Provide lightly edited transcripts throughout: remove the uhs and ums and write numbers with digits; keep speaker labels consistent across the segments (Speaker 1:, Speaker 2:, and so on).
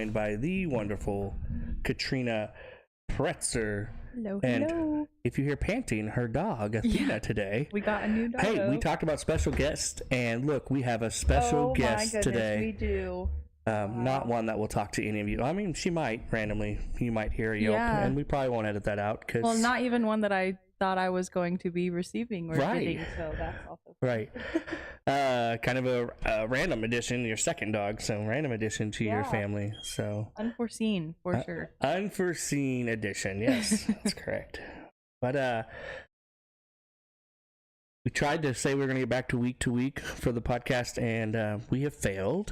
Speaker 1: joined by the wonderful Katrina Pretzer.
Speaker 2: Hello,
Speaker 1: and
Speaker 2: hello.
Speaker 1: If you hear panting, her dog Athena today.
Speaker 2: We got a new dog.
Speaker 1: Hey, we talked about special guests, and look, we have a special guest
Speaker 2: my goodness,
Speaker 1: today.
Speaker 2: We do. Wow.
Speaker 1: Not one that will talk to any of you. I mean, she might randomly. You might hear a yelp, and we probably won't edit that out.
Speaker 2: Well, not even one that I thought I was going to be receiving or getting, so that's also
Speaker 1: right. Kind of a random addition, your second dog, so random addition to your family. So
Speaker 2: unforeseen for sure.
Speaker 1: Unforeseen addition, yes, that's correct. But we tried to say we were going to get back to week for the podcast, and we have failed.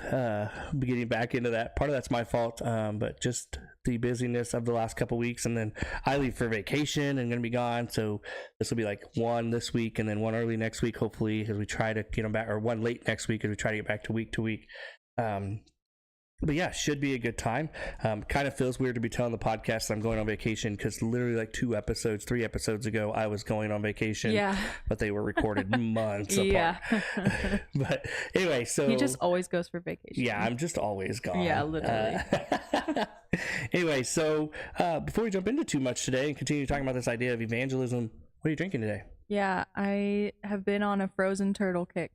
Speaker 1: Getting back into that, part of that's my fault, but just the busyness of the last couple weeks, and then I leave for vacation and going to be gone, so this will be like one this week and then one early next week, hopefully, as we try to get them back, or one late next week as we try to get back to week. But yeah, should be a good time. Kind of feels weird to be telling the podcast that I'm going on vacation, because literally like 3 episodes ago, I was going on vacation. Yeah. But they were recorded months apart. Yeah. But anyway, so
Speaker 2: he just always goes for vacation.
Speaker 1: Yeah, I'm just always gone.
Speaker 2: Yeah, literally.
Speaker 1: Anyway, so before we jump into too much today and continue talking about this idea of evangelism, what are you drinking today?
Speaker 2: Yeah, I have been on a frozen turtle kick.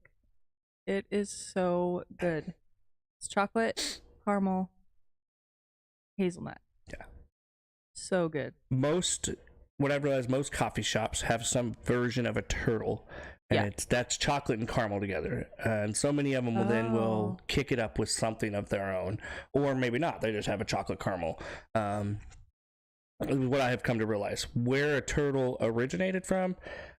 Speaker 2: It is so good. It's chocolate, caramel, hazelnut.
Speaker 1: Yeah.
Speaker 2: So good.
Speaker 1: What I've realized, most coffee shops have some version of a turtle. And that's chocolate and caramel together. And so many of them will kick it up with something of their own. Or maybe not. They just have a chocolate caramel. What I have come to realize. Where a turtle originated from,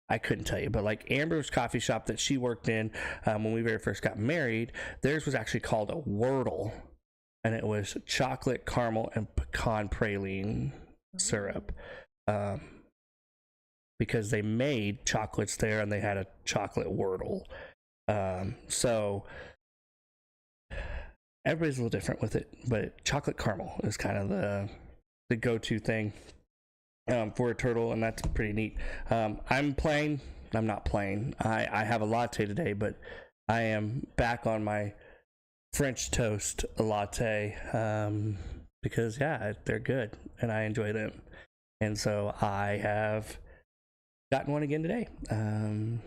Speaker 1: I couldn't tell you. But like Amber's coffee shop that she worked in when we very first got married, theirs was actually called a Wordle. And it was chocolate, caramel, and pecan praline syrup. Because they made chocolates there and they had a chocolate Wordle. So everybody's a little different with it, but chocolate caramel is kind of the go-to thing for a turtle, and that's pretty neat. I'm not playing. I have a latte today, but I am back on my French toast latte because they're good and I enjoy them. And so I have gotten one again today. And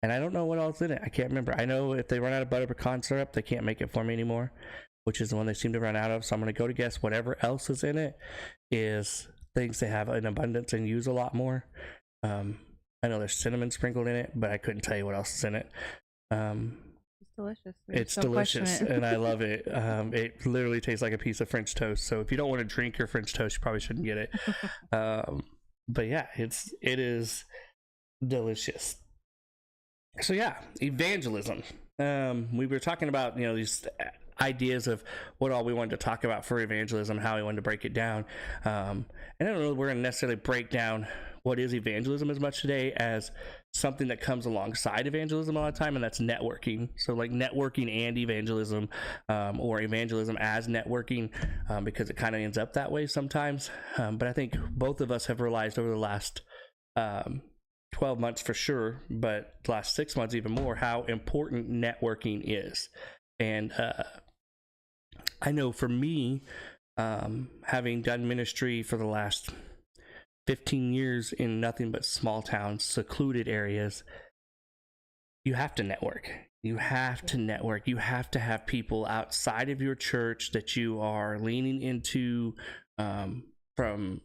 Speaker 1: I don't know what else in it. I can't remember. I know if they run out of butter pecan syrup, they can't make it for me anymore, which is the one they seem to run out of. So I'm going to go to guess whatever else is in it is things they have in abundance and use a lot more. I know there's cinnamon sprinkled in it, but I couldn't tell you what else is in it.
Speaker 2: It's delicious.
Speaker 1: It's delicious, and I love it. It literally tastes like a piece of French toast. So if you don't want to drink your French toast, you probably shouldn't get it. But yeah, it is delicious. So yeah, evangelism. We were talking about these ideas of what all we wanted to talk about for evangelism, how we wanted to break it down. And I don't know if we're going to necessarily break down what is evangelism as much today as something that comes alongside evangelism all the time, and that's networking. So like networking and evangelism, or evangelism as networking, because it kind of ends up that way sometimes. But I think both of us have realized over the last 12 months for sure, but the last 6 months even more, how important networking is. And I know for me, having done ministry for the last 15 years in nothing but small towns, secluded areas, you have to network. You have to network. You have to have people outside of your church that you are leaning into, from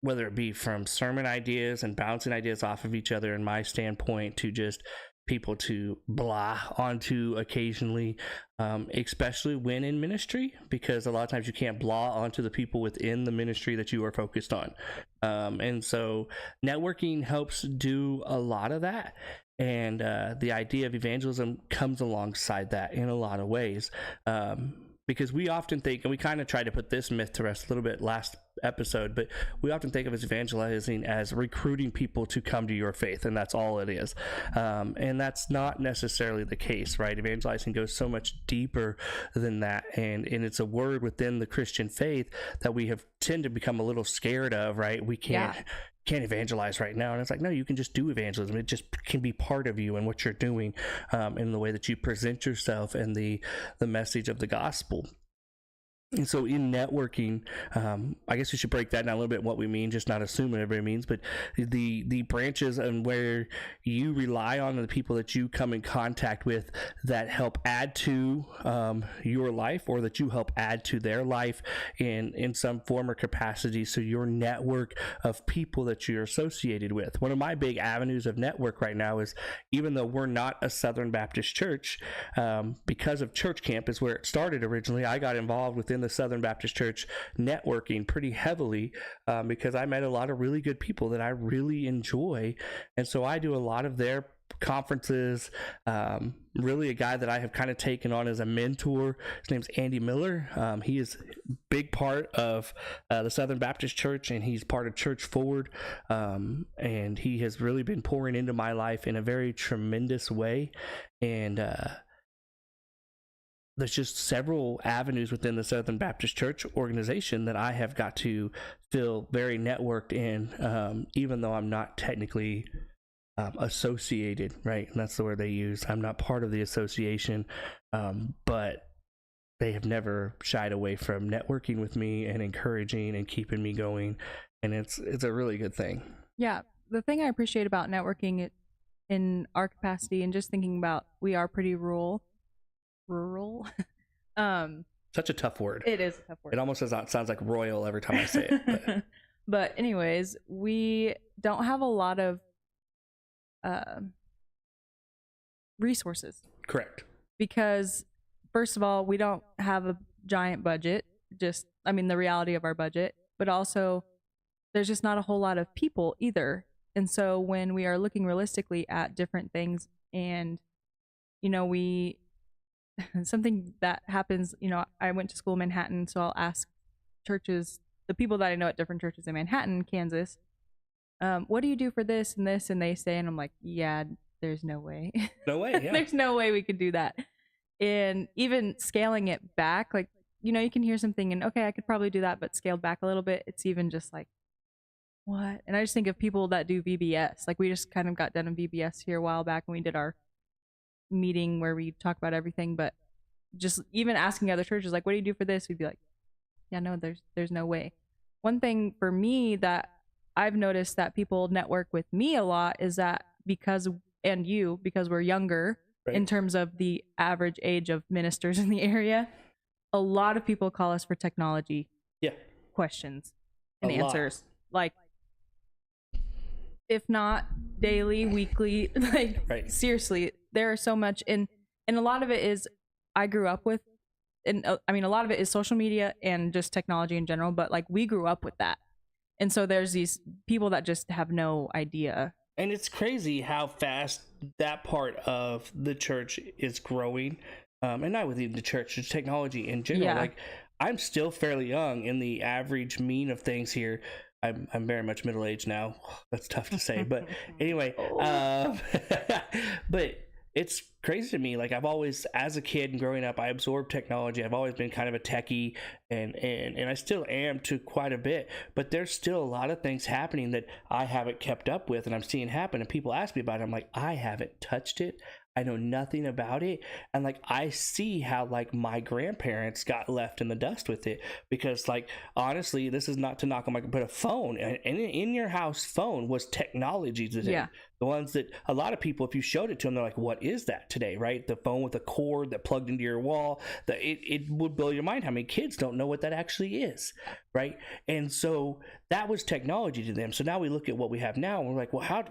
Speaker 1: whether it be from sermon ideas and bouncing ideas off of each other, in my standpoint, to just people to blah onto occasionally, especially when in ministry, because a lot of times you can't blah onto the people within the ministry that you are focused on. And so networking helps do a lot of that. And the idea of evangelism comes alongside that in a lot of ways. Because we often think, and we kind of tried to put this myth to rest a little bit last episode, but we often think of as evangelizing as recruiting people to come to your faith, and that's all it is. And that's not necessarily the case, right? Evangelizing goes so much deeper than that, and it's a word within the Christian faith that we have tend to become a little scared of, right? We can't can't evangelize right now. And it's like, no, you can just do evangelism. It just can be part of you and what you're doing, in the way that you present yourself and the message of the gospel. And so in networking, I guess we should break that down a little bit, what we mean, just not assume what everybody means, but the branches and where you rely on the people that you come in contact with that help add to your life, or that you help add to their life in some form or capacity. So your network of people that you're associated with. One of my big avenues of network right now is, even though we're not a Southern Baptist church, because of church camp is where it started originally, I got involved within the Southern Baptist Church networking pretty heavily, because I met a lot of really good people that I really enjoy. And so I do a lot of their conferences. Really a guy that I have kind of taken on as a mentor, his name's Andy Miller. He is a big part of the Southern Baptist Church, and he's part of Church Forward, and he has really been pouring into my life in a very tremendous way. And there's just several avenues within the Southern Baptist Church organization that I have got to feel very networked in, even though I'm not technically associated, right? And that's the word they use. I'm not part of the association, but they have never shied away from networking with me and encouraging and keeping me going. And it's a really good thing. Yeah.
Speaker 2: The thing I appreciate about networking in our capacity, and just thinking about, we are pretty rural.
Speaker 1: Such a tough word.
Speaker 2: It is a tough word.
Speaker 1: It almost sounds like royal every time I say it.
Speaker 2: But anyways, we don't have a lot of resources.
Speaker 1: Correct.
Speaker 2: Because first of all, we don't have a giant budget, the reality of our budget, but also there's just not a whole lot of people either. And so when we are looking realistically at different things, and something that happens, I went to school in Manhattan, so I'll ask churches, the people that I know at different churches in Manhattan, Kansas, what do you do for this and this? And they say, and I'm like, yeah, there's no way.
Speaker 1: No way, yeah.
Speaker 2: There's no way we could do that. And even scaling it back, like, you can hear something and, okay, I could probably do that, but scaled back a little bit, it's even just like, what? And I just think of people that do VBS. Like, we just kind of got done in VBS here a while back, and we did our meeting where we talk about everything, but just even asking other churches, like, what do you do for this? We'd be like, yeah, no, there's no way. One thing for me that I've noticed that people network with me a lot is that because we're younger, right, in terms of the average age of ministers in the area, a lot of people call us for technology questions and answers. Like, if not daily, weekly, like, right, seriously, there are so much, and a lot of it is I grew up with, and a lot of it is social media and just technology in general, but like, we grew up with that. And so there's these people that just have no idea.
Speaker 1: And it's crazy how fast that part of the church is growing. And not within the church, just technology in general. Yeah. Like, I'm still fairly young in the average mean of things here. I'm very much middle-aged now. That's tough to say. But anyway, but it's crazy to me. Like, I've always, as a kid and growing up, I absorbed technology. I've always been kind of a techie, and I still am to quite a bit, but there's still a lot of things happening that I haven't kept up with, and I'm seeing happen, and people ask me about it. I'm like, I haven't touched it. I know nothing about it. And like, I see how like my grandparents got left in the dust with it, because like, honestly, this is not to knock on but a phone, and in your house phone was technology today. Yeah. The ones that a lot of people, if you showed it to them, they're like, what is that today? Right? The phone with a cord that plugged into your wall, that it would blow your mind how many kids don't know what that actually is. Right? And so that was technology to them. So now we look at what we have now, and we're like, well, how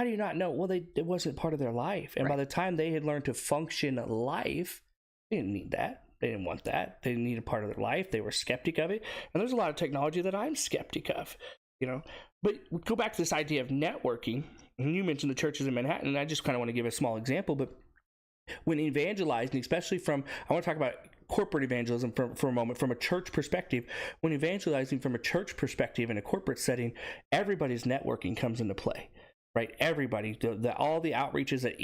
Speaker 1: do you not know? Well, it wasn't part of their life. And right, by the time they had learned to function life, they didn't need that. They didn't want that. They didn't need a part of their life. They were skeptic of it. And there's a lot of technology that I'm skeptic of, But we go back to this idea of networking. And you mentioned the churches in Manhattan, and I just kind of want to give a small example. But when evangelizing, especially I want to talk about corporate evangelism for a moment, from a church perspective. When evangelizing from a church perspective in a corporate setting, everybody's networking comes into play. Right, everybody, all the outreaches that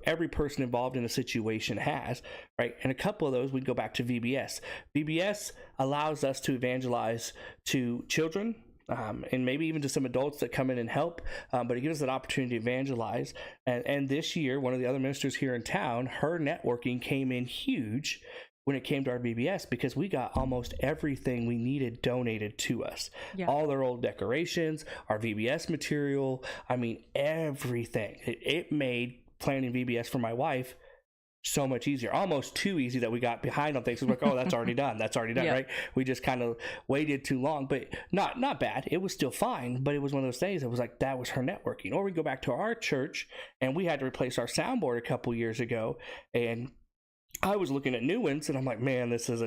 Speaker 1: every person involved in a situation has, right? And a couple of those, we'd go back to VBS. VBS allows us to evangelize to children, and maybe even to some adults that come in and help, but it gives us an opportunity to evangelize. And this year, one of the other ministers here in town, her networking came in huge when it came to our VBS, because we got almost everything we needed donated to us.
Speaker 2: Yeah.
Speaker 1: All their old decorations, our VBS material, I mean, everything. It made planning VBS for my wife so much easier, almost too easy, that we got behind on things. We're like, oh, that's already done. That's already done, right? We just kind of waited too long, but not bad. It was still fine, but it was one of those things that was like, that was her networking. Or we go back to our church, and we had to replace our soundboard a couple years ago, and I was looking at new ones, and I'm like, man, this is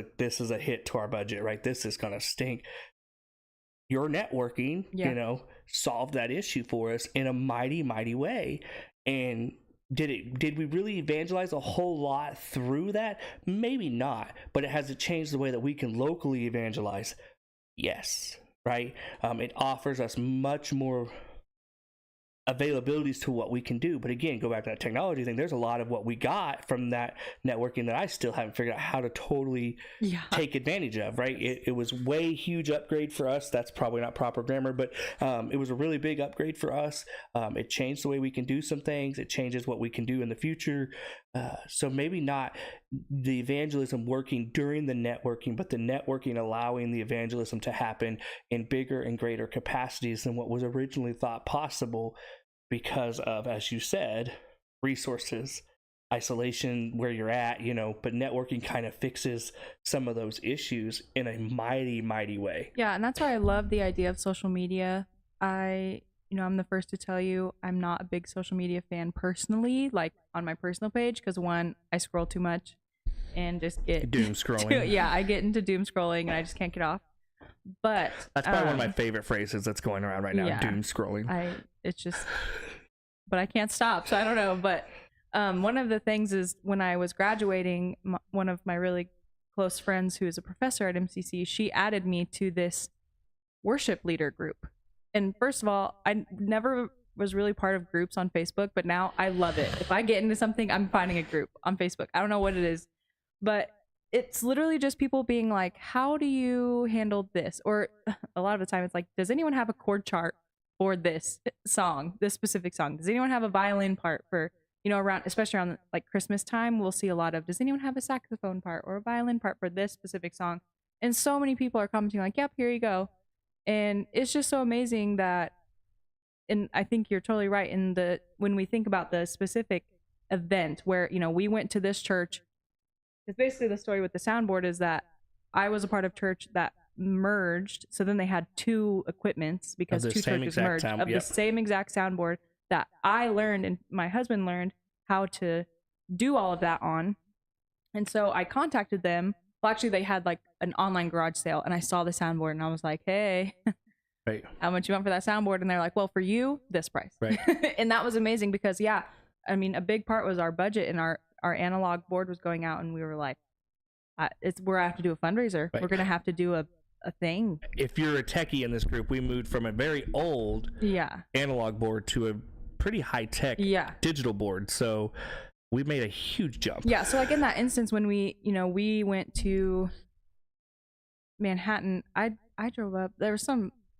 Speaker 1: a hit to our budget, right? This is gonna stink. Your networking, solved that issue for us in a mighty, mighty way. And did we really evangelize a whole lot through that? Maybe not, but has it changed the way that we can locally evangelize? Yes, right? It offers us much more availabilities to what we can do. But again, go back to that technology thing, there's a lot of what we got from that networking that I still haven't figured out how to totally take advantage of, right? It was way huge upgrade for us. That's probably not proper grammar, but it was a really big upgrade for us. It changed the way we can do some things. It changes what we can do in the future. So maybe not the evangelism working during the networking, but the networking allowing the evangelism to happen in bigger and greater capacities than what was originally thought possible, because of, as you said, resources, isolation, where you're at, but networking kind of fixes some of those issues in a mighty, mighty way.
Speaker 2: Yeah, and that's why I love the idea of social media. I'm the first to tell you, I'm not a big social media fan personally, like on my personal page, because one, I scroll too much and just get
Speaker 1: doom scrolling.
Speaker 2: I get into doom scrolling and I just can't get off. But
Speaker 1: that's probably one of my favorite phrases that's going around right now. Doom scrolling.
Speaker 2: But I can't stop, so I don't know. But one of the things is, when I was graduating, one of my really close friends who is a professor at MCC, she added me to this worship leader group. And first of all, I never was really part of groups on Facebook, but now I love it. If I get into something, I'm finding a group on Facebook. I don't know what it is, but it's literally just people being like, how do you handle this? Or a lot of the time it's like, does anyone have a chord chart for this song, this specific song? Does anyone have a violin part for, around, especially around like Christmas time, we'll see a lot of, does anyone have a saxophone part or a violin part for this specific song? And so many people are commenting like, yep, here you go. And it's just so amazing that, and I think you're totally right when we think about the specific event where, we went to this church, because basically the story with the soundboard is that I was a part of church that merged. So then they had two equipments, because two churches merged of the same exact soundboard that I learned and my husband learned how to do all of that on. And so I contacted them. Well, actually, they had like an online garage sale, and I saw the soundboard, and I was like, "Hey,
Speaker 1: right,
Speaker 2: how much you want for that soundboard?" And they're like, "Well, for you, this price."
Speaker 1: Right.
Speaker 2: And that was amazing because, a big part was our budget, and our analog board was going out, and we were like, we're gonna have to do a fundraiser. Right. We're gonna have to do a thing.
Speaker 1: If you're a techie in this group, we moved from a very old analog board to a pretty high tech digital board. So we made a huge jump.
Speaker 2: Yeah, so like in that instance when we went to Manhattan, I drove up.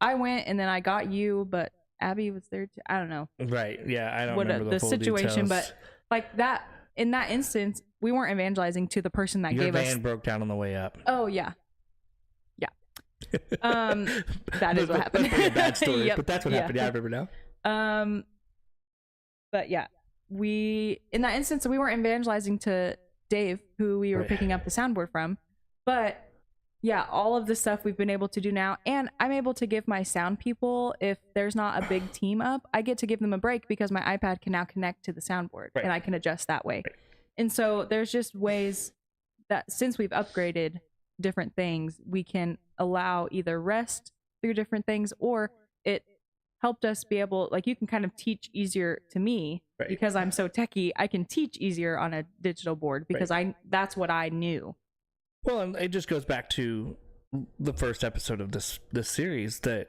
Speaker 2: I went and then I got you, but Abby was there too. I don't know.
Speaker 1: Right. Yeah, I don't remember the full
Speaker 2: situation,
Speaker 1: details.
Speaker 2: But like that, in that instance, we weren't evangelizing to the person that gave us.
Speaker 1: Your van broke down on the way up.
Speaker 2: Oh yeah. Yeah. That is what happened.
Speaker 1: That's a bad story, but that's what happened. Yeah, I remember now.
Speaker 2: But yeah. In that instance, we weren't evangelizing to Dave, who we were picking up the soundboard from, but all of the stuff we've been able to do now, and I'm able to give my sound people, if there's not a big team up, I get to give them a break because my iPad can now connect to the soundboard and I can adjust that way. Right. And so there's just ways that, since we've upgraded different things, we can allow either rest through different things, or it helped us be able, like, you can kind of teach easier to me because I'm so techie. I can teach easier on a digital board because that's what I knew.
Speaker 1: Well, and it just goes back to the first episode of this series, that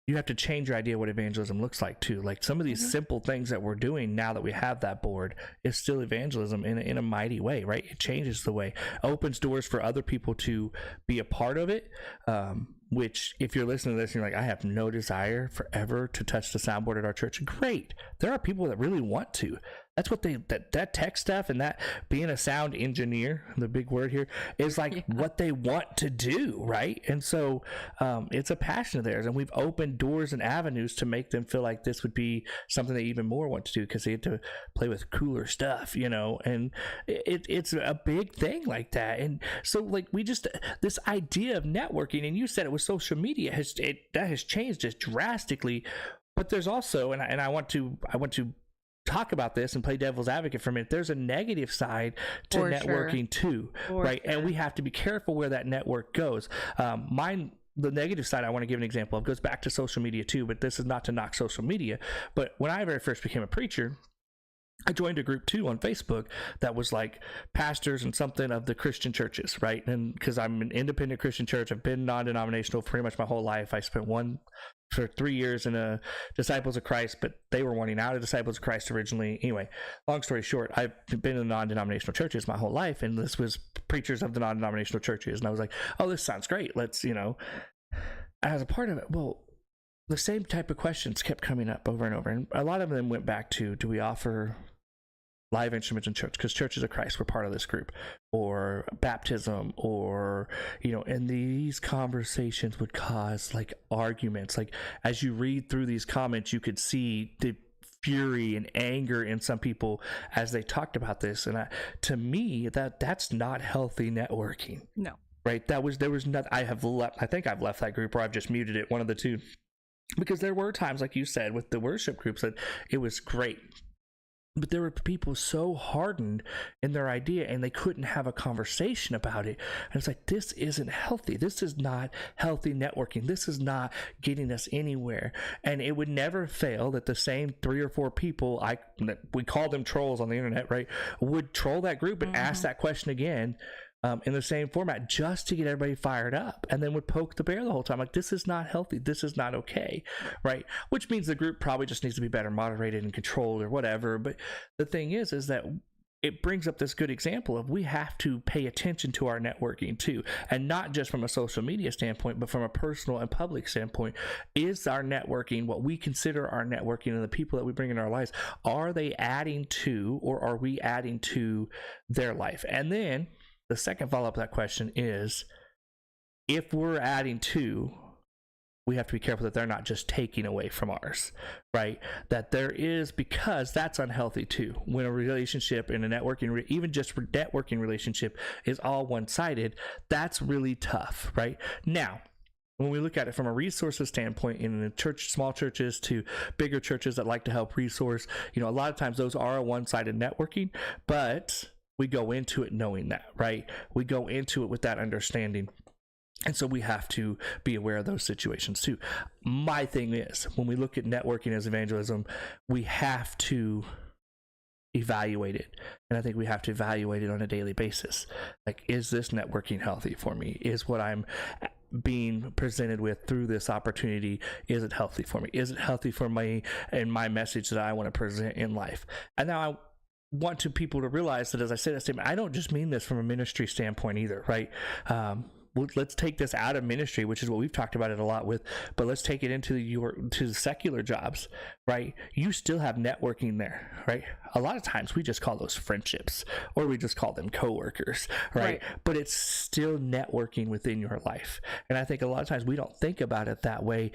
Speaker 1: you have to change your idea of what evangelism looks like too. Like some of these simple things that we're doing now that we have that board is still evangelism in a mighty way, right? It changes the way, opens doors for other people to be a part of it. Which, if you're listening to this and you're like, I have no desire forever to touch the soundboard at our church, great. There are people that really want to. That's what that tech stuff and that being a sound engineer, the big word here, is like what they want to do, right? And so it's a passion of theirs, and we've opened doors and avenues to make them feel like this would be something they even more want to do because they get to play with cooler stuff, you know, and it's a big thing like that. And so like this idea of networking, and you said it with social media, that has changed just drastically. But there's also, and I want to talk about this and play devil's advocate for a minute. There's a negative side to networking too, right? And we have to be careful where that network goes. The negative side I want to give an example of goes back to social media too, but this is not to knock social media. But when I very first became a preacher, I joined a group too on Facebook that was like pastors and something of the Christian churches, right? And because I'm an independent Christian church, I've been non-denominational pretty much my whole life. I spent for 3 years in a Disciples of Christ, but they were wanting out of Disciples of Christ originally. Anyway, long story short, I've been in non-denominational churches my whole life, and this was preachers of the non-denominational churches. And I was like, oh, this sounds great. Let's, as a part of it, well, the same type of questions kept coming up over and over. And a lot of them went back to, do we offer live instruments in church? Because Churches of Christ were part of this group, or baptism, or, and these conversations would cause like arguments. Like as you read through these comments, you could see the fury and anger in some people as they talked about this. And to me, that's not healthy networking.
Speaker 2: No.
Speaker 1: Right? There was not, I think I've left that group, or I've just muted it, one of the two. Because there were times, like you said, with the worship groups, that it was great. But there were people so hardened in their idea, and they couldn't have a conversation about it. And it's like, this isn't healthy. This is not healthy networking. This is not getting us anywhere. And it would never fail that the same 3 or 4 people, we call them trolls on the internet, right, would troll that group and ask that question again. In the same format, just to get everybody fired up, and then would poke the bear the whole time. Like, this is not healthy. This is not okay, right? Which means the group probably just needs to be better moderated and controlled or whatever. But the thing is that it brings up this good example of we have to pay attention to our networking too, and not just from a social media standpoint, but from a personal and public standpoint. Is our networking, what we consider our networking, and the people that we bring in our lives, are they adding to, or are we adding to their life? And then the second follow-up to that question is, if we're adding to, we have to be careful that they're not just taking away from ours, right? That there is, because that's unhealthy too. When a relationship in a networking, even just networking relationship, is all one-sided, that's really tough, right? Now, when we look at it from a resources standpoint, in the church, small churches to bigger churches that like to help resource, a lot of times those are a one-sided networking, but we go into it knowing that, right? We go into it with that understanding. And so we have to be aware of those situations too. My thing is, when we look at networking as evangelism, we have to evaluate it. And I think we have to evaluate it on a daily basis. Like, is this networking healthy for me? Is what I'm being presented with through this opportunity, is it healthy for me? Is it healthy for me and my message that I want to present in life? And now I want people to realize that as I say that statement, I don't just mean this from a ministry standpoint either, right? Let's take this out of ministry, which is what we've talked about it a lot with, but let's take it to secular jobs, right? You still have networking there, right? A lot of times we just call those friendships, or we just call them coworkers, right? But it's still networking within your life. And I think a lot of times we don't think about it that way,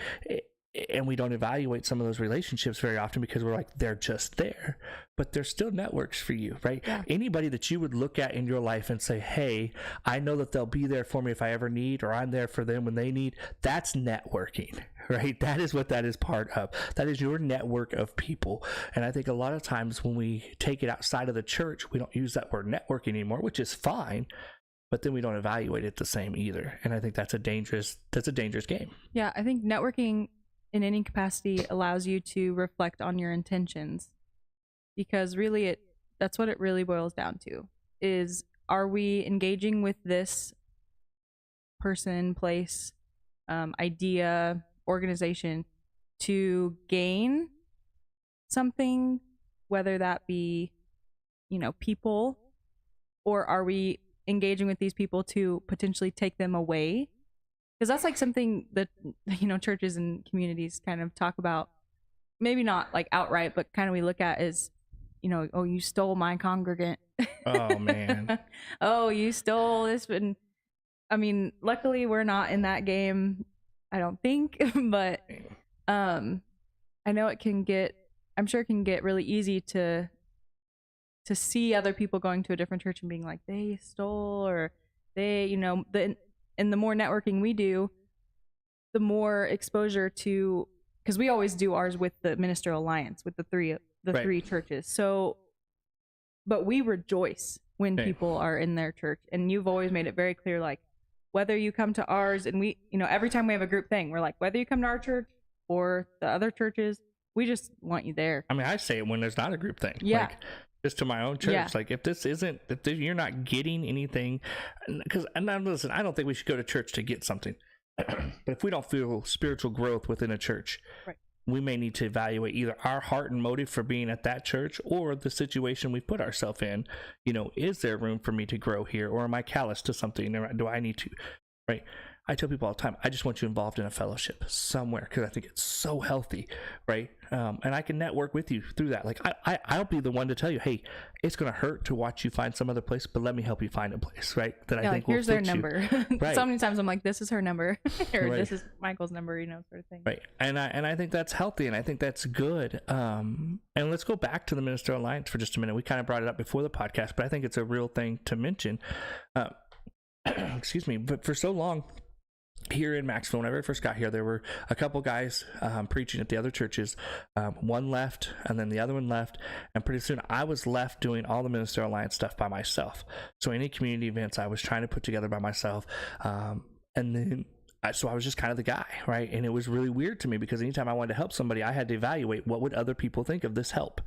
Speaker 1: and we don't evaluate some of those relationships very often because we're like, they're just there, but they're still networks for you, right? Yeah. Anybody that you would look at in your life and say, hey, I know that they'll be there for me if I ever need, or I'm there for them when they need, that's networking, right? That is what that is part of. That is your network of people. And I think a lot of times when we take it outside of the church, we don't use that word networking anymore, which is fine, but then we don't evaluate it the same either. And I think that's a dangerous game.
Speaker 2: Yeah, I think networking in any capacity allows you to reflect on your intentions, because really that's what it really boils down to, is, are we engaging with this person, place, idea, organization to gain something, whether that be, people, or are we engaging with these people to potentially take them away? Because that's like something that, churches and communities kind of talk about, maybe not like outright, but kind of we look at as, oh, you stole my congregant.
Speaker 1: Oh man.
Speaker 2: Oh, you stole this. And I mean, luckily we're not in that game, I don't think, but I know I'm sure it can get really easy to see other people going to a different church and being like, they stole, or they, and the more networking we do, the more exposure to, because we always do ours with the Ministerial Alliance, with the three churches. So, but we rejoice when people are in their church, and you've always made it very clear, like, whether you come to ours, and we, every time we have a group thing, we're like, whether you come to our church or the other churches, we just want you there.
Speaker 1: I mean, I say it when there's not a group thing.
Speaker 2: Yeah.
Speaker 1: Like, just to my own church.
Speaker 2: Yeah.
Speaker 1: Like, if you're not getting anything, because, and listen, I don't think we should go to church to get something. But if we don't feel spiritual growth within a church,
Speaker 2: right,
Speaker 1: we may need to evaluate either our heart and motive for being at that church, or the situation we put ourselves in. Is there room for me to grow here, or am I callous to something? Or do I need to? Right. I tell people all the time, I just want you involved in a fellowship somewhere, because I think it's so healthy, right? And I can network with you through that. Like, I'll be the one to tell you, hey, it's going to hurt to watch you find some other place, but let me help you find a place, right? That I think
Speaker 2: like,
Speaker 1: will
Speaker 2: here's
Speaker 1: fit
Speaker 2: their number.
Speaker 1: Right.
Speaker 2: So many times I'm like, this is her number, or
Speaker 1: Right.
Speaker 2: this is Michael's number, sort of thing.
Speaker 1: Right. And I think that's healthy, and I think that's good. And let's go back to the Ministerial Alliance for just a minute. We kind of brought it up before the podcast, but I think it's a real thing to mention. Excuse me. But for so long, here in Maxville, whenever I first got here, there were a couple guys preaching at the other churches. One left, and then the other one left, and pretty soon I was left doing all the Ministerial Alliance stuff by myself. So any community events I was trying to put together by myself, and then so I was just kind of the guy, right? And it was really weird to me, because anytime I wanted to help somebody, I had to evaluate what would other people think of this help,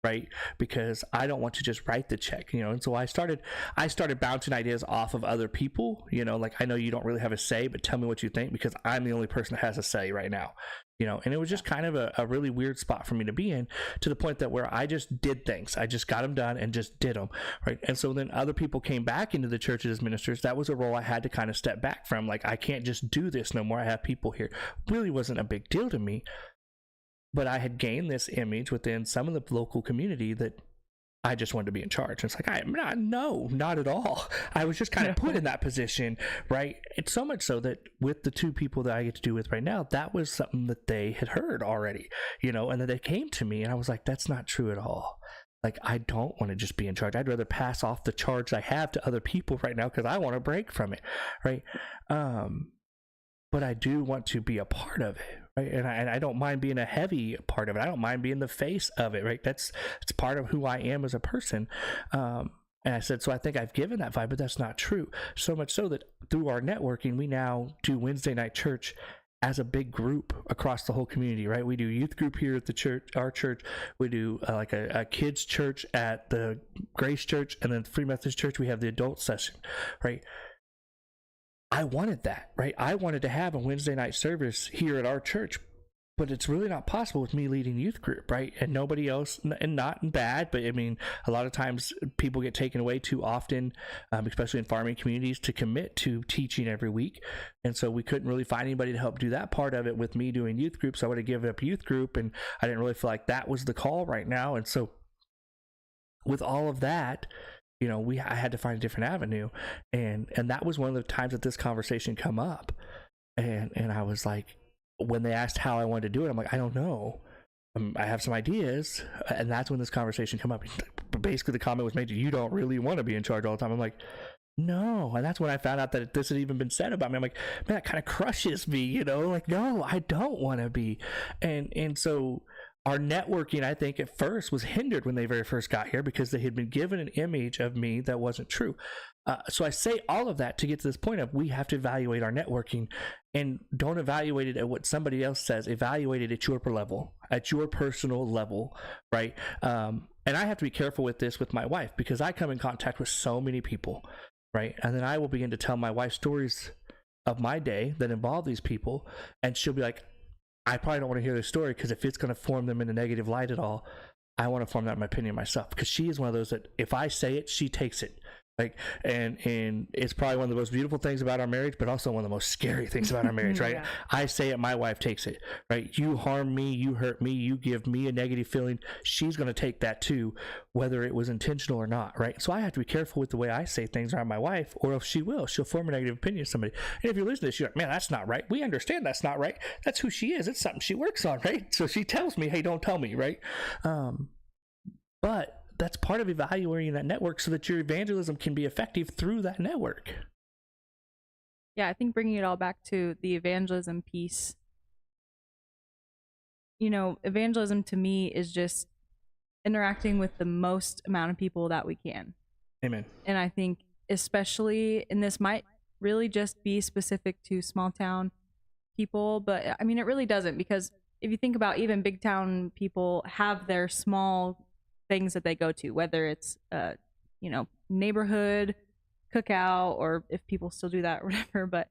Speaker 1: right? Because I don't want to just write the check, and so I started bouncing ideas off of other people, like, I know you don't really have a say, but tell me what you think, because I'm the only person that has a say right now, and it was just kind of a really weird spot for me to be in, to the point that where I just did things. I just got them done and just did them, right? And so then other people came back into the church as ministers. That was a role I had to kind of step back from. Like, I can't just do this no more. I have people here. Really wasn't a big deal to me, but I had gained this image within some of the local community that I just wanted to be in charge. And it's like, not at all. I was just kind of put in that position, right? It's so much so that with the two people that I get to do with right now, that was something that they had heard already, and then they came to me, and I was like, that's not true at all. Like, I don't want to just be in charge. I'd rather pass off the charge I have to other people right now, because I want to break from it, right? But I do want to be a part of it, right? And I don't mind being a heavy part of it. I don't mind being the face of it, right? It's part of who I am as a person. And I said, so I think I've given that vibe, but that's not true. So much so that through our networking, we now do Wednesday night church as a big group across the whole community, right? We do youth group here at the church, our church. We do like a kids church at the Grace Church, and then Free Methodist Church, we have the adult session, right? I wanted that, right? I wanted to have a Wednesday night service here at our church, but it's really not possible with me leading youth group, right? And nobody else, and not bad, but I mean, a lot of times people get taken away too often, especially in farming communities, to commit to teaching every week. And so we couldn't really find anybody to help do that part of it with me doing youth group. So I would have given up youth group, and I didn't really feel like that was the call right now. And so with all of that, I had to find a different avenue, and that was one of the times that this conversation come up, and I was like, when they asked how I wanted to do it, I'm like, I don't know. I have some ideas, and that's when this conversation come up. Basically, the comment was made, you don't really want to be in charge all the time. I'm like, no. And that's when I found out that this had even been said about me. I'm like, man, that kind of crushes me, like, no, I don't want to be. And so our networking, I think, at first was hindered when they very first got here, because they had been given an image of me that wasn't true. So I say all of that to get to this point of, we have to evaluate our networking, and don't evaluate it at what somebody else says. Evaluate it at your level, at your personal level, right? And I have to be careful with this with my wife, because I come in contact with so many people, right? And then I will begin to tell my wife stories of my day that involve these people, and she'll be like, I probably don't want to hear their story, because if it's going to form them in a negative light at all, I want to form that my opinion myself, because she is one of those that if I say it, she takes it. Like, and it's probably one of the most beautiful things about our marriage, but also one of the most scary things about our marriage, right?
Speaker 2: Yeah.
Speaker 1: I say it, my wife takes it, right? You harm me, you hurt me, you give me a negative feeling, she's going to take that too, whether it was intentional or not, right? So I have to be careful with the way I say things around my wife, or else she'll form a negative opinion of somebody. And if you're listening to this, you're like, man, that's not right. We understand that's not right. That's who she is. It's something she works on, right? So she tells me, hey, don't tell me, right? But that's part of evaluating that network, so that your evangelism can be effective through that network.
Speaker 2: Yeah, I think bringing it all back to the evangelism piece, evangelism to me is just interacting with the most amount of people that we can.
Speaker 1: Amen.
Speaker 2: And I think especially, and this might really just be specific to small town people, but I mean, it really doesn't, because if you think about, even big town people have their small things that they go to, whether it's neighborhood cookout, or if people still do that or whatever. But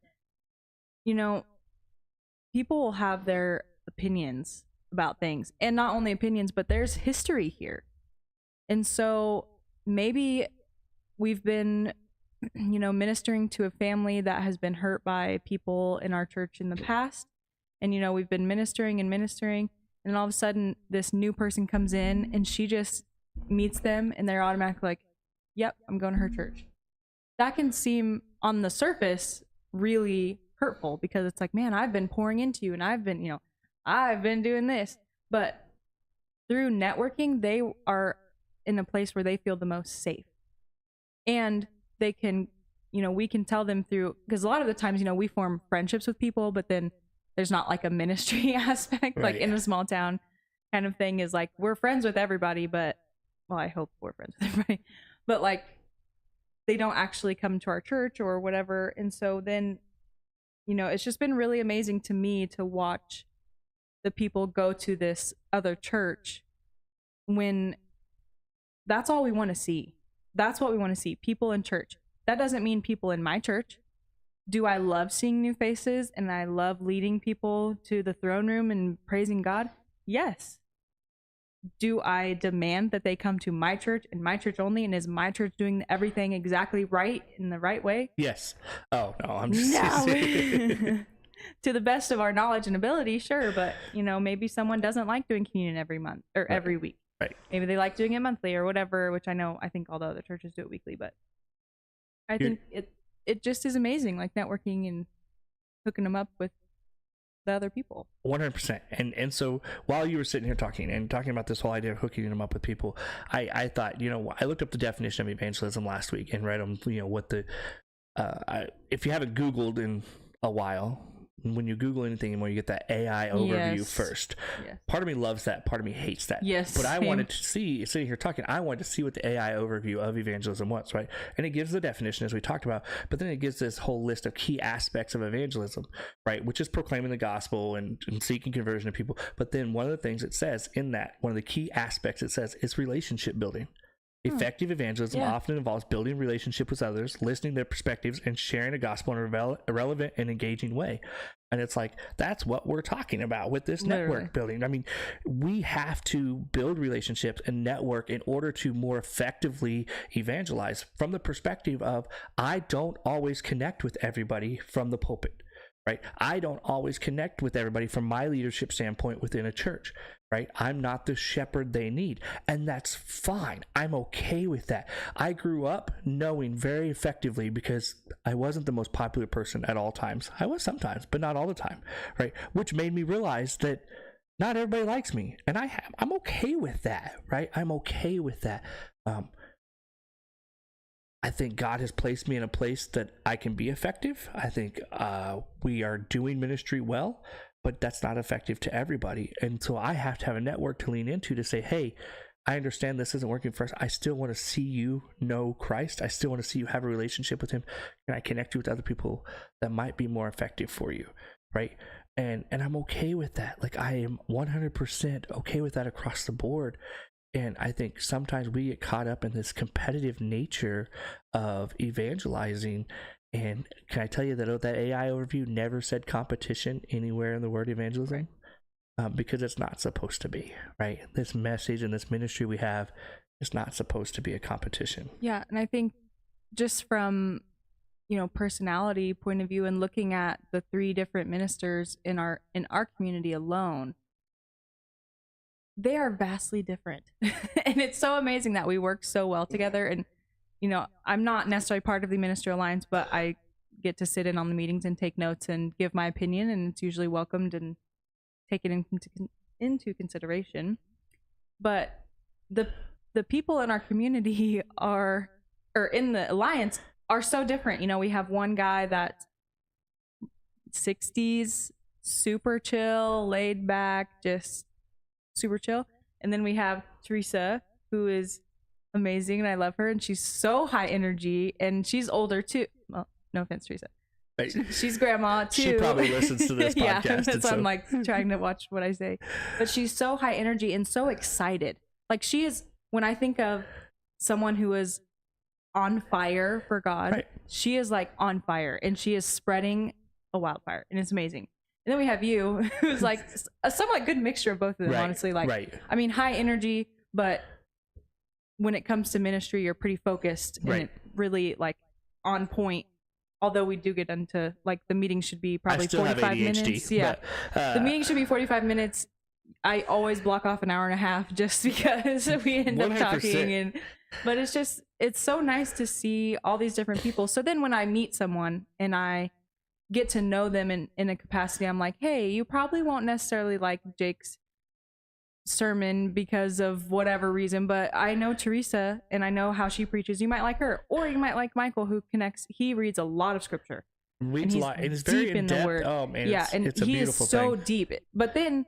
Speaker 2: people will have their opinions about things, and not only opinions, but there's history here. And so maybe we've been ministering to a family that has been hurt by people in our church in the past, and we've been ministering, and all of a sudden this new person comes in, and she just meets them, and they're automatically like, yep, I'm going to her church. That can seem on the surface really hurtful, because it's like, man, I've been pouring into you, and I've been doing this. But through networking, they are in a place where they feel the most safe, and they can, we can tell them through, because a lot of the times, we form friendships with people, but then there's not like a ministry aspect,
Speaker 1: Right.
Speaker 2: like in a small town kind of thing, is like, we're friends with everybody, but, well, I hope we're friends with everybody, but like, they don't actually come to our church or whatever. And so then, it's just been really amazing to me to watch the people go to this other church, when that's all we want to see. That's what we want to see, people in church. That doesn't mean people in my church. Do I love seeing new faces, and I love leading people to the throne room and praising God? Yes. Do I demand that they come to my church and my church only, and is my church doing everything exactly right in the right way?
Speaker 1: Yes. Oh, no, I'm just...
Speaker 2: No. To the best of our knowledge and ability, sure, but maybe someone doesn't like doing communion every month or every week.
Speaker 1: Right.
Speaker 2: Maybe they like doing it monthly or whatever, which I think all the other churches do it weekly, but I think it just is amazing, like networking and hooking them up with the other people.
Speaker 1: 100%. And so while you were sitting here talking about this whole idea of hooking them up with people, I thought, I looked up the definition of evangelism last week and read them, what the if you haven't Googled in a while, when you Google anything anymore, you get that AI overview first. Yes. Part of me loves that, part of me hates that.
Speaker 2: Yes.
Speaker 1: But I wanted to see, sitting here talking, I wanted to see what the AI overview of evangelism was, right? And it gives the definition, as we talked about, but then it gives this whole list of key aspects of evangelism, right? Which is proclaiming the gospel and seeking conversion of people. But then one of the things it says in that, one of the key aspects it says, is relationship building. Effective evangelism often involves building relationship with others, listening to their perspectives, and sharing the gospel in a relevant and engaging way. And it's like, that's what we're talking about with this network building. I mean, we have to build relationships and network in order to more effectively evangelize, from the perspective of, I don't always connect with everybody from the pulpit, right? I don't always connect with everybody from my leadership standpoint within a church, right? I'm not the shepherd they need, and that's fine. I'm okay with that. I grew up knowing very effectively, because I wasn't the most popular person at all times. I was sometimes, but not all the time, right? Which made me realize that not everybody likes me, and I'm okay with that, right? I'm okay with that. I think God has placed me in a place that I can be effective. I think we are doing ministry well, but that's not effective to everybody. And so I have to have a network to lean into to say, hey, I understand this isn't working for us. I still want to see you know Christ. I still want to see you have a relationship with him. Can I connect you with other people that might be more effective for you, right? And I'm okay with that. Like, I am 100% okay with that across the board. And I think sometimes we get caught up in this competitive nature of evangelizing. And can I tell you that AI overview never said competition anywhere in the word evangelism? because it's not supposed to be, right? This message and this ministry we have is not supposed to be a competition.
Speaker 2: Yeah, and I think just from personality point of view and looking at the 3 different ministers in our community alone, they are vastly different. And it's so amazing that we work so well together. And I'm not necessarily part of the Ministry Alliance, but I get to sit in on the meetings and take notes and give my opinion, and it's usually welcomed and taken into consideration. But the people in our community or in the alliance are so different. We have one guy that's 60s, super chill, laid back, just super chill. And then we have Teresa, who is amazing, and I love her, and she's so high energy, and she's older too. Well, no offense, Teresa. She's grandma too.
Speaker 1: She probably listens to this podcast.
Speaker 2: Yeah, so I'm like trying to watch what I say. But she's so high energy and so excited. Like, she is, when I think of someone who is on fire for God, right, she is like on fire, and she is spreading a wildfire, and it's amazing. And then we have you, who's like a somewhat good mixture of both of them, right, honestly. Like, right. I mean, high energy, but when it comes to ministry, you're pretty focused, right, and it really like on point. Although we do get into like the meeting should be probably 45 minutes. Yeah, but, the meeting should be 45 minutes. I always block off an hour and a half just because we end 100%. Up talking. But it's so nice to see all these different people. So then when I meet someone and I get to know them in a capacity, I'm like, hey, you probably won't necessarily like Jake's sermon because of whatever reason, but I know Teresa and I know how she preaches. You might like her, or you might like Michael, who connects. He reads a lot of scripture.
Speaker 1: Reads a lot. It is very in depth. The word. Oh man,
Speaker 2: yeah, and it's a he is so thing. Deep. But then,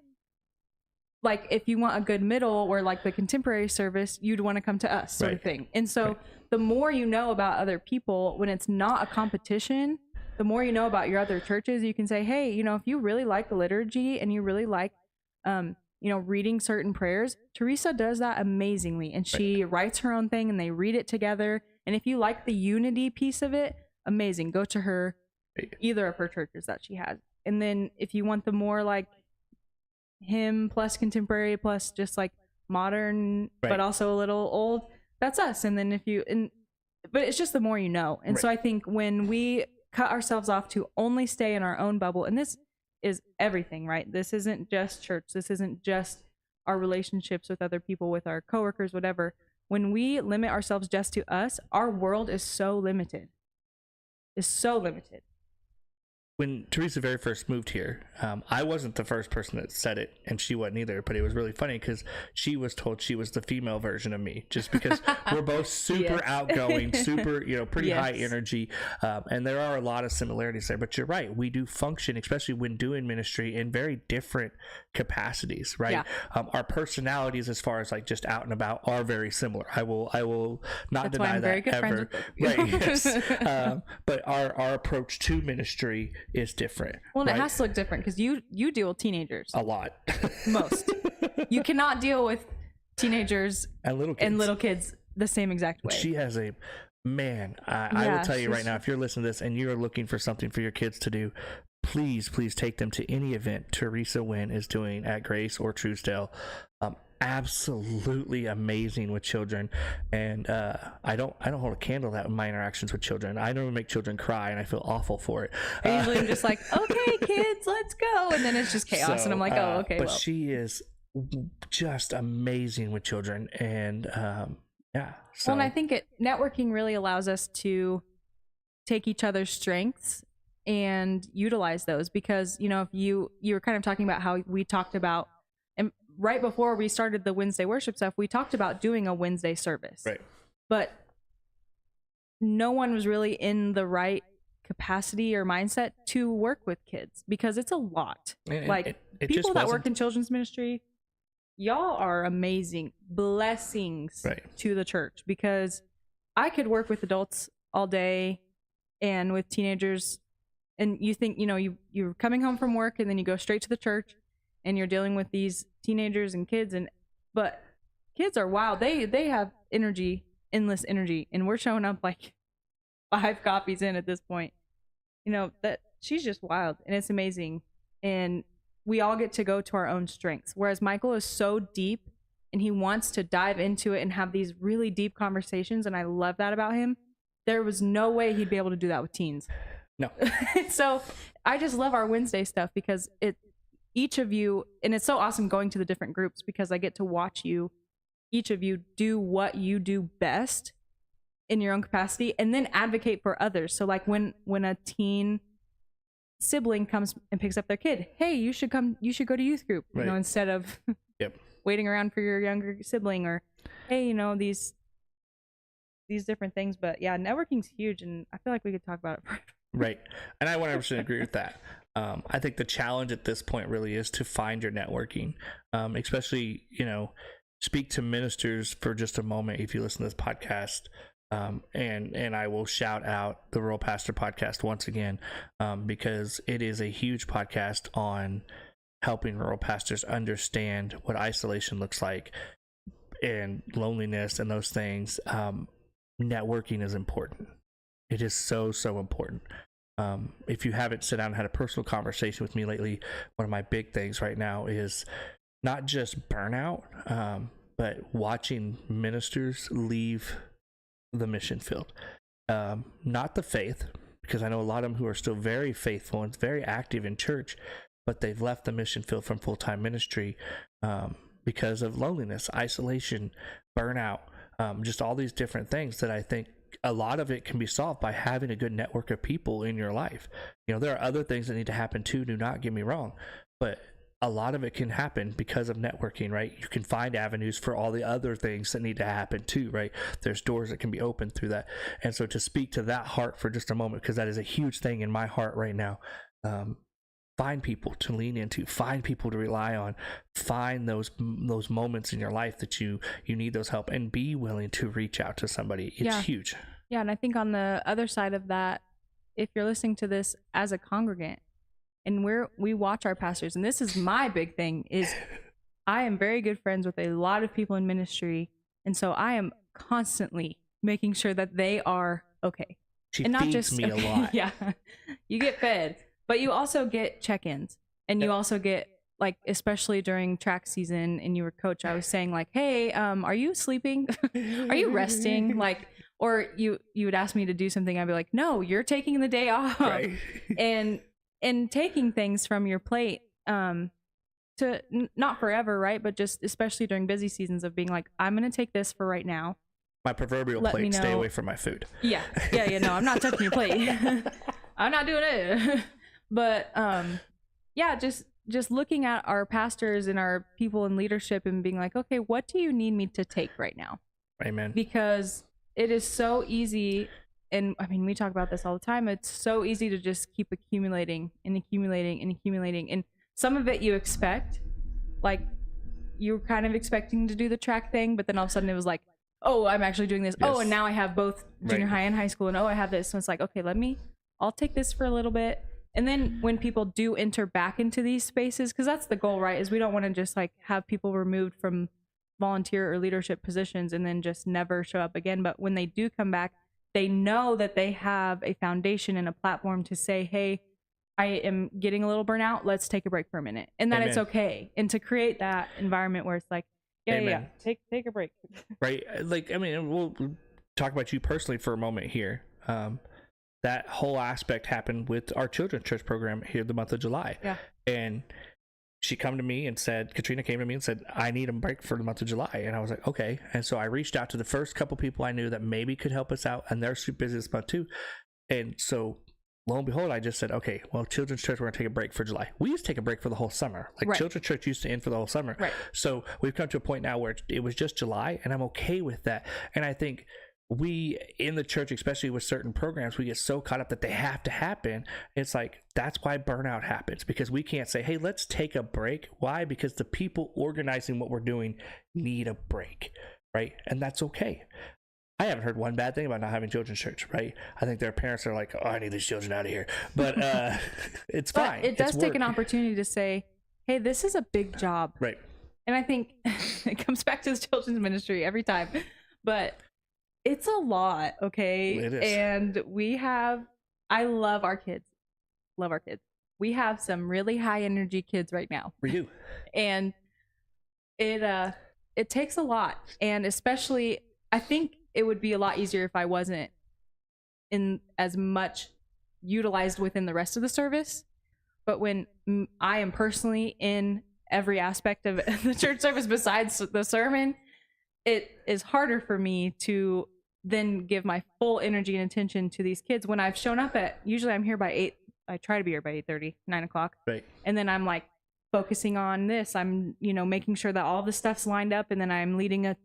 Speaker 2: like, if you want a good middle or like the contemporary service, you'd want to come to us, sort of thing. And so, the more you know about other people, when it's not a competition, the more you know about your other churches, you can say, hey, if you really like the liturgy and you really like, reading certain prayers, Teresa does that amazingly, and she writes her own thing and they read it together. And if you like the unity piece of it, amazing. Go to her, either of her churches that she has. And then if you want the more like hymn plus contemporary plus just like modern, but also a little old, that's us. And then but it's just the more you know. And so I think when we cut ourselves off to only stay in our own bubble, and this is everything, right? This isn't just church. This isn't just our relationships with other people, with our coworkers, whatever. When we limit ourselves just to us, our world is so limited. It's so limited.
Speaker 1: When Teresa very first moved here, I wasn't the first person that said it, and she wasn't either, but it was really funny because she was told she was the female version of me, just because we're both super outgoing, super, pretty high energy, and there are a lot of similarities there. But you're right, we do function, especially when doing ministry, in very different capacities, right? Our personalities, as far as like just out and about, are very similar. I will not deny that ever. Right? Yes. But our approach to ministry is different.
Speaker 2: Well, and it has to look different because you deal with teenagers
Speaker 1: a lot.
Speaker 2: Most. You cannot deal with teenagers and little kids the same exact way.
Speaker 1: She has I will tell you right now, if you're listening to this and you're looking for something for your kids to do, please take them to any event Teresa Wynn is doing at Grace or Truesdale. Absolutely amazing with children, and I don't hold a candle to that in my interactions with children. I never make children cry, and I feel awful for it.
Speaker 2: I usually am just like, okay, kids, let's go, and then it's just chaos, and I'm like, oh, okay.
Speaker 1: But she is just amazing with children, and So.
Speaker 2: Well, and I think networking really allows us to take each other's strengths and utilize those, because if you were kind of talking about how we talked about. Right before we started the Wednesday worship stuff, we talked about doing a Wednesday service.
Speaker 1: Right.
Speaker 2: But no one was really in the right capacity or mindset to work with kids, because it's a lot. It people that work in children's ministry, y'all are amazing blessings to the church, because I could work with adults all day and with teenagers, and you think, you're coming home from work and then you go straight to the church and you're dealing with these teenagers and kids, but kids are wild. They have energy, endless energy, and we're showing up like 5 copies in at this point. That she's just wild, and it's amazing. And we all get to go to our own strengths. Whereas Michael is so deep and he wants to dive into it and have these really deep conversations. And I love that about him. There was no way he'd be able to do that with teens.
Speaker 1: No.
Speaker 2: So I just love our Wednesday stuff because each of you, and it's so awesome going to the different groups because I get to watch each of you do what you do best in your own capacity and then advocate for others. So like when a teen sibling comes and picks up their kid, hey, you should go to youth group, you know, instead of waiting around for your younger sibling, or hey, you know, these different things. But yeah, networking's huge, and I feel like we could talk about it forever.
Speaker 1: Right. And I 100% agree with that. I think the challenge at this point really is to find your networking, especially, you know, speak to ministers for just a moment if you listen to this podcast. And I will shout out the Rural Pastor Podcast once again, because it is a huge podcast on helping rural pastors understand what isolation looks like and loneliness and those things. Networking is important. It is so important. If you haven't sat down and had a personal conversation with me lately, one of my big things right now is not just burnout, but watching ministers leave the mission field. Not the faith, because I know a lot of them who are still very faithful and very active in church, but they've left the mission field from full-time ministry because of loneliness, isolation, burnout, just all these different things that I think a lot of it can be solved by having a good network of people in your life. You know, there are other things that need to happen too, do not get me wrong, but a lot of it can happen because of networking, right? You can find avenues for all the other things that need to happen too, right? There's doors that can be opened through that. And so to speak to that heart for just a moment, because that is a huge thing in my heart right now, find people to lean into, find people to rely on, find those moments in your life that you need those help, and be willing to reach out to somebody. It's huge.
Speaker 2: Yeah, and I think on the other side of that, if you're listening to this as a congregant, and we watch our pastors, and this is my big thing, is I am very good friends with a lot of people in ministry, and so I am constantly making sure that they are okay.
Speaker 1: She
Speaker 2: and not
Speaker 1: feeds
Speaker 2: just
Speaker 1: me a lot.
Speaker 2: Yeah, you get fed, but you also get check-ins, and you also get, like, especially during track season, and you were coach, I was saying like, hey, are you sleeping? Are you resting? Like, or you would ask me to do something, I'd be like, no, you're taking the day off.
Speaker 1: Right.
Speaker 2: and taking things from your plate, to not forever, right? But just especially during busy seasons of being like, I'm going to take this for right now.
Speaker 1: My proverbial plate, stay away from my food.
Speaker 2: Yeah. No, I'm not touching your plate. I'm not doing it. But, yeah, just looking at our pastors and our people in leadership and being like, okay, what do you need me to take right now?
Speaker 1: Amen.
Speaker 2: Because it is so easy. And I mean, we talk about this all the time. It's so easy to just keep accumulating and accumulating and accumulating. And some of it you expect, like you're kind of expecting to do the track thing, but then all of a sudden it was like, oh, I'm actually doing this. Yes. Oh, and now I have both junior high and high school. And oh, I have this. So it's like, okay, I'll take this for a little bit. And then when people do enter back into these spaces, because that's the goal, right? Is we don't want to just like have people removed from volunteer or leadership positions and then just never show up again. But when they do come back, they know that they have a foundation and a platform to say, hey, I am getting a little burnout. Let's take a break for a minute. And that it's okay. And to create that environment where it's like, yeah, take a break.
Speaker 1: Right. Like, I mean, we'll talk about you personally for a moment here. That whole aspect happened with our children's church program here the month of July. Yeah. And Katrina came to me and said, I need a break for the month of July. And I was like, okay. And so I reached out to the first couple people I knew that maybe could help us out. And they're super busy this month too. And so lo and behold, I just said, okay, well, children's church, we're going to take a break for July. We used to take a break for the whole summer. Like children's church used to end for the whole summer. Right. So we've come to a point now where it was just July, and I'm okay with that. And I think we in the church, especially with certain programs, we get so caught up that they have to happen. It's like, that's why burnout happens, because we can't say, hey, let's take a break. Why? Because the people organizing what we're doing need a break, right? And that's okay. I haven't heard one bad thing about not having children's church, right? I think their parents are like, oh, I need these children out of here. But it's fine.
Speaker 2: It does take an opportunity to say, hey, this is a big job.
Speaker 1: Right.
Speaker 2: And I think it comes back to the children's ministry every time. But it's a lot, okay?
Speaker 1: It is.
Speaker 2: And I love our kids. Love our kids. we have some really high energy kids right now.
Speaker 1: We do.
Speaker 2: And it takes a lot, and especially I think it would be a lot easier if I wasn't in as much utilized within the rest of the service. But when I am personally in every aspect of the church service besides the sermon, it is harder for me to then give my full energy and attention to these kids. When I've shown up at, usually I'm here by 8, I try to be here by 8:30, 9 o'clock.
Speaker 1: Right.
Speaker 2: And then I'm like focusing on this. I'm, making sure that all the stuff's lined up, and then I'm leading a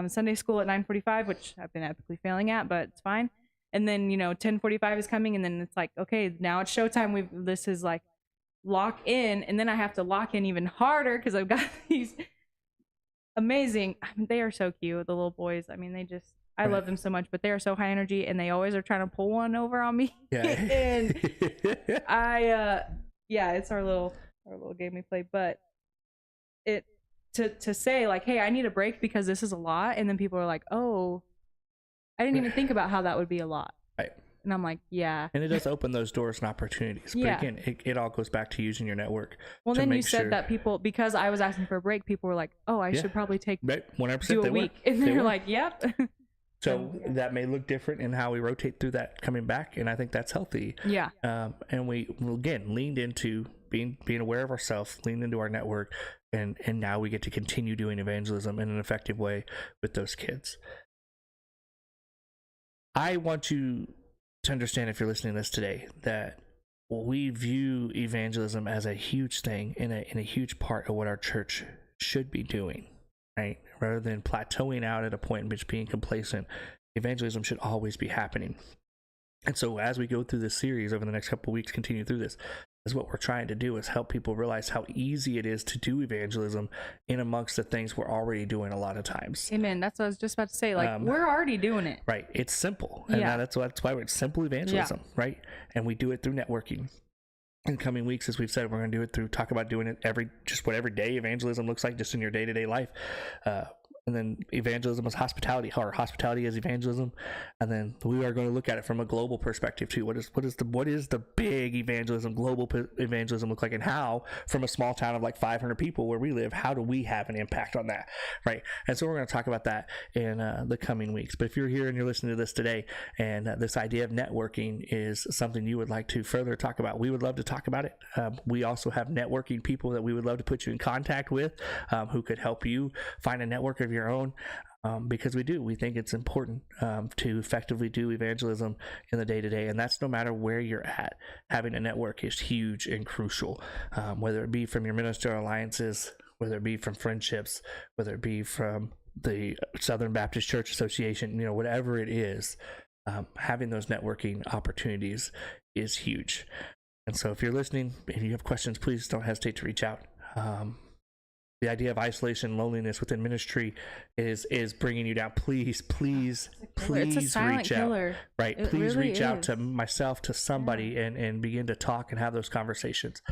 Speaker 2: Sunday school at 9:45, which I've been epically failing at, but it's fine. And then 10:45 is coming, and then it's like, okay, now it's showtime. This is like lock in, and then I have to lock in even harder because I've got these amazing. I mean, they are so cute, the little boys. I mean, I love them so much, but they are so high energy, and they always are trying to pull one over on me.
Speaker 1: Yeah.
Speaker 2: And it's our little game we play. But to say like, hey, I need a break because this is a lot, and then people are like, oh, I didn't even think about how that would be a lot.
Speaker 1: Right.
Speaker 2: And I'm like, yeah.
Speaker 1: And it does open those doors and opportunities. But again, it all goes back to using your network.
Speaker 2: Well, then you said that people, because I was asking for a break, people were like, oh, I should probably take
Speaker 1: 100%,
Speaker 2: do a week. And then you're like, yep.
Speaker 1: So that may look different in how we rotate through that coming back, and I think that's healthy.
Speaker 2: Yeah.
Speaker 1: And we again leaned into being aware of ourselves, leaned into our network, and now we get to continue doing evangelism in an effective way with those kids. I want you to understand, if you're listening to this today, that we view evangelism as a huge thing and a huge part of what our church should be doing. Right? Rather than plateauing out at a point in which being complacent, evangelism should always be happening. And so as we go through this series over the next couple of weeks, continue through this, is what we're trying to do is help people realize how easy it is to do evangelism in amongst the things we're already doing a lot of times.
Speaker 2: Amen. That's what I was just about to say. Like, we're already doing it.
Speaker 1: Right. It's simple. And that's why it's simple evangelism, right? And we do it through networking. In coming weeks, as we've said, we're going to do it through talk about doing it what every day evangelism looks like just in your day-to-day life. And then evangelism is hospitality, or hospitality is evangelism. And then we are going to look at it from a global perspective too. What is the big evangelism, global evangelism look like, and how, from a small town of like 500 people where we live, how do we have an impact on that, right? And so we're going to talk about that in the coming weeks. But if you're here and you're listening to this today, and this idea of networking is something you would like to further talk about, we would love to talk about it. We also have networking people that we would love to put you in contact with, who could help you find a network of your own, because we think it's important to effectively do evangelism in the day-to-day, and that's no matter where you're at. Having a network is huge and crucial, whether it be from your ministerial alliances, whether it be from friendships, whether it be from the Southern Baptist Church Association, whatever it is, having those networking opportunities is huge. And so if you're listening and you have questions, please don't hesitate to reach out. The idea of isolation, loneliness within ministry is bringing you down. Please
Speaker 2: it's a silent
Speaker 1: reach
Speaker 2: killer.
Speaker 1: out. Right.
Speaker 2: It
Speaker 1: Please
Speaker 2: really
Speaker 1: reach out
Speaker 2: is.
Speaker 1: to myself, to somebody, and begin to talk and have those conversations.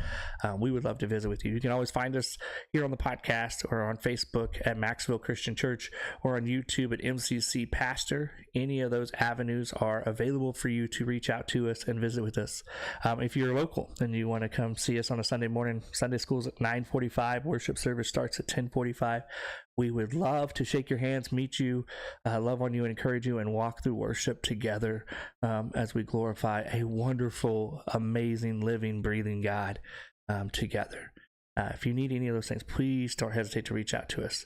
Speaker 1: We would love to visit with you. You can always find us here on the podcast or on Facebook at Maxville Christian Church, or on YouTube at MCC Pastor. Any of those avenues are available for you to reach out to us and visit with us. If you're local and you want to come see us on a Sunday morning, Sunday school's at 9:45. Worship service starts at 10:45. We would love to shake your hands, meet you, love on you, and encourage you, and walk through worship together as we glorify a wonderful, amazing, living, breathing God together. If you need any of those things, please don't hesitate to reach out to us.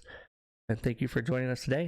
Speaker 1: And thank you for joining us today.